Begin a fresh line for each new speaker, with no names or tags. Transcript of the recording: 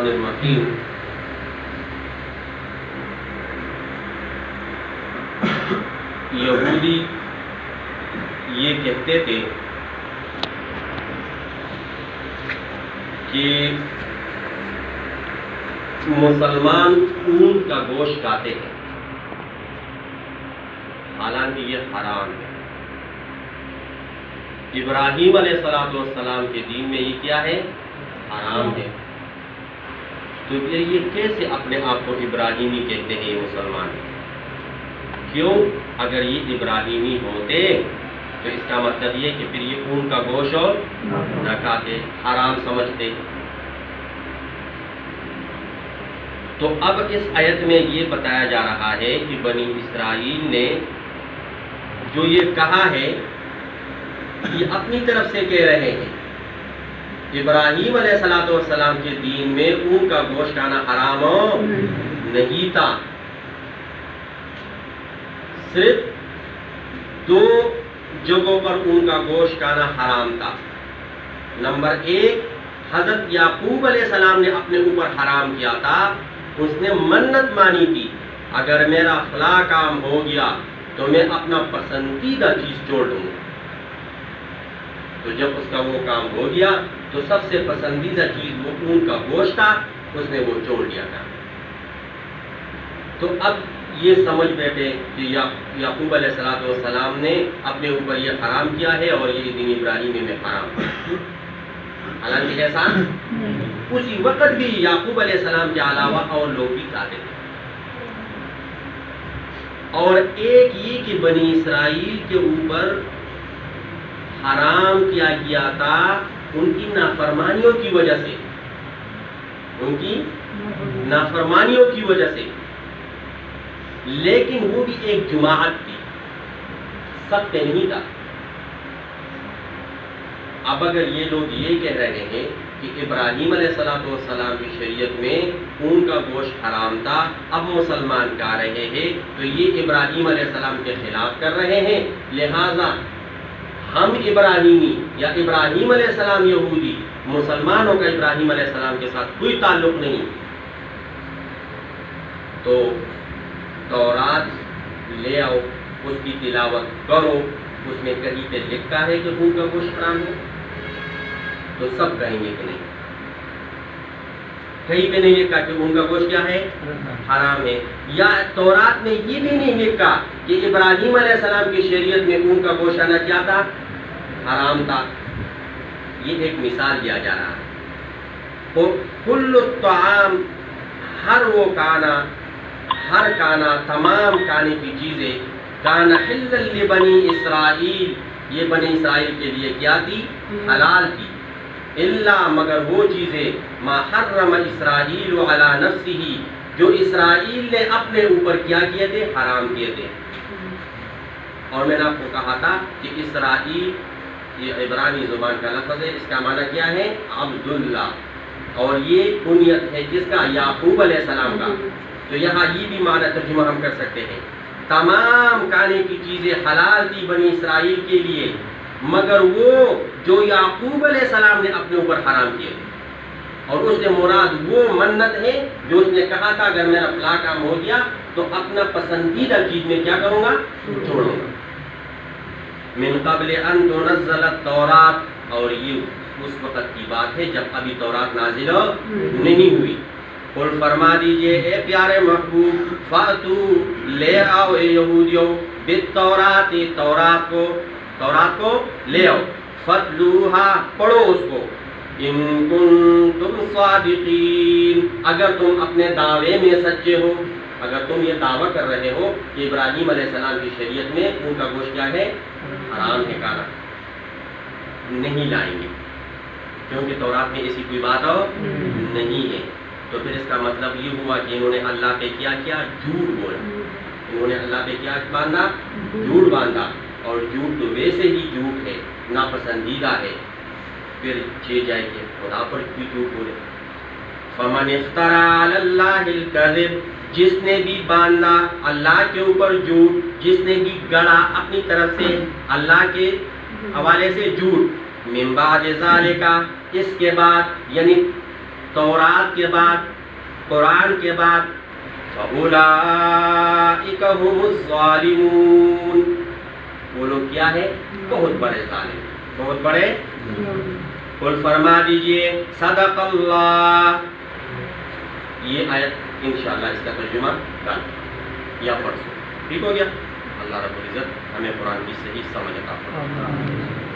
الرحیم۔ یہودی یہ کہتے تھے کہ مسلمان اونٹ کا گوشت کھاتے ہیں، حالانکہ یہ حرام ہے۔ ابراہیم علیہ السلام کے دین میں یہ کیا ہے؟ حرام ہے۔ تو پھر یہ کیسے اپنے آپ کو ابراہیمی کہتے ہیں یہ مسلمان؟ کیوں؟ اگر یہ ابراہیمی ہوتے تو اس کا مطلب یہ کہ پھر یہ اونٹ کا گوشت اور نہ کھاتے، حرام سمجھتے۔ تو اب اس آیت میں یہ بتایا جا رہا ہے کہ بنی اسرائیل نے جو یہ کہا ہے یہ اپنی طرف سے کہہ رہے ہیں۔ ابراہیم علیہ السلام کے دین میں اونٹ کا گوشت کھانا حرام نہیں تھا، صرف دو جگہوں پر اونٹ کا گوشت کھانا حرام تھا۔ نمبر ایک، حضرت یعقوب علیہ السلام نے اپنے اوپر حرام کیا تھا، اس نے منت مانی تھی اگر میرا فلاں کام ہو گیا تو میں اپنا پسندیدہ چیز چھوڑ دوں گا۔ تو جب اس کا وہ کام ہو گیا تو سب سے پسندیدہ چیز وہ اونٹ کا گوشت تھا، اس نے وہ چھوڑ دیا تھا۔ تو اب یہ سمجھ بیٹھے کہ یعقوب علیہ السلام نے اپنے اوپر یہ حرام کیا ہے اور یہ دین ابراہیمی میں حرام ہے، حالانکہ ایسا اسی وقت بھی یعقوب علیہ السلام کے علاوہ اور لوگ بھی کھاتے تھے۔ اور ایک یہ کہ بنی اسرائیل کے اوپر حرام کیا گیا تھا ان کی نافرمانیوں کی وجہ سے، ان کی نافرمانیوں کی وجہ سے، لیکن وہ بھی ایک جماعت تھی، سب پہ نہیں تھا۔ اب اگر یہ لوگ یہ کہہ رہے ہیں کہ ابراہیم علیہ السلام کی شریعت میں اونٹ کا گوشت حرام تھا، اب مسلمان کھا رہے ہیں، تو یہ ابراہیم علیہ السلام کے خلاف کر رہے ہیں، لہذا ہم ابراہیمی یا ابراہیم علیہ السلام یہودی، مسلمانوں کا ابراہیم علیہ السلام کے ساتھ کوئی تعلق نہیں۔ تو تورات لے آؤ، اس کی تلاوت کرو، اس میں کہیں پہ لکھا ہے کہ اونٹ کا گوشت حرام ہے؟ تو سب کہیں گے کہ نہیں، کہیں پہ نہیں لکھا کہ اونٹ کا گوشت کیا ہے؟ حرام ہے۔ یا تورات میں یہ بھی نہیں لکھا کہ ابراہیم علیہ السلام کی شریعت میں اونٹ کا گوشت آنا کیا تھا؟ حرام تھا۔ یہ ایک مثال دیا جا رہا ہے۔ کل الطعام، ہر وہ کھانا، ہر کھانا، تمام کھانے کی چیزیں، کان حلا لبنی اسرائیل، یہ بنی اسرائیل کے لیے کیا تھی؟ حلال تھی۔ الا، مگر وہ چیزیں، ما حرم اسرائیل علی نفسہ، جو اسرائیل نے اپنے اوپر کیا کیے تھے؟ حرام کیے تھے۔ اور میں نے آپ کو کہا تھا کہ اسرائیل یہ عبرانی زبان کا لفظ ہے، اس کا معنی کیا ہے؟ عبداللہ، اور یہ کنیت ہے جس کا؟ یعقوب علیہ السلام کا۔ تو یہاں یہ بھی معنی ترجمہ ہم کر سکتے ہیں، تمام کھانے کی چیزیں حلال تھی بنی اسرائیل کے لیے، مگر وہ جو یعقوب علیہ السلام نے اپنے اوپر حرام کیے تھے، اور اس سے مراد وہ منت ہے جو اس نے کہا تھا اگر میرا فلاں کام ہو گیا تو اپنا پسندیدہ چیز میں کیا کروں گا؟ چھوڑوں گا۔ من قبل ان تنزل التورات، اور یہ اس وقت کی بات ہے جب ابھی تورات نازل نہیں ہوئی۔ قل فرما دیجئے اے پیارے محبوب، فاتو، لے آؤ اے یہودیوں، بالتورات، تورات کو لے آؤ، فتلوہا، پڑھو اس کو، ان کنتم صادقین، اگر تم اپنے دعوے میں سچے ہو، اگر تم یہ دعویٰ کر رہے ہو کہ ابراہیم علیہ السلام کی شریعت میں اونٹ کا گوشت کیا ہے؟ حرام ہے کھانا، نہیں لائیں گے کیونکہ تورات میں ایسی کوئی بات نہیں ہے۔ تو پھر اس کا مطلب یہ ہوا کہ انہوں نے اللہ پہ کیا جھوٹ بولا، انہوں نے اللہ پہ کیا باندھا؟ جھوٹ باندھا، اور جھوٹ تو ویسے ہی جھوٹ ہے، ناپسندیدہ ہے، پھر یہ جائے کہ خدا پر کوئی جھوٹ بولے۔ فمن افترى علی اللہ الکذب، جس نے بھی باندھا اللہ کے اوپر جھوٹ، جس نے بھی گڑا اپنی طرف سے اللہ کے حوالے سے جھوٹ، من بعد ذالک، اس کے بعد، یعنی تورات کے بعد، قرآن کے بعد فَأُولَٰئِكَ هُمُ الظَّالِمُونَ، وہ لوگ کیا ہے؟ بہت بڑے ظالم، بہت بڑے۔ قل فرما دیجئے صدق اللہ، یہ آیت انشاءاللہ اس کا ترجمہ کل یا پرسوں ٹھیک ہو گیا۔ اللہ رب العزت ہمیں قرآن کی صحیح سمجھ عطا فرمائے۔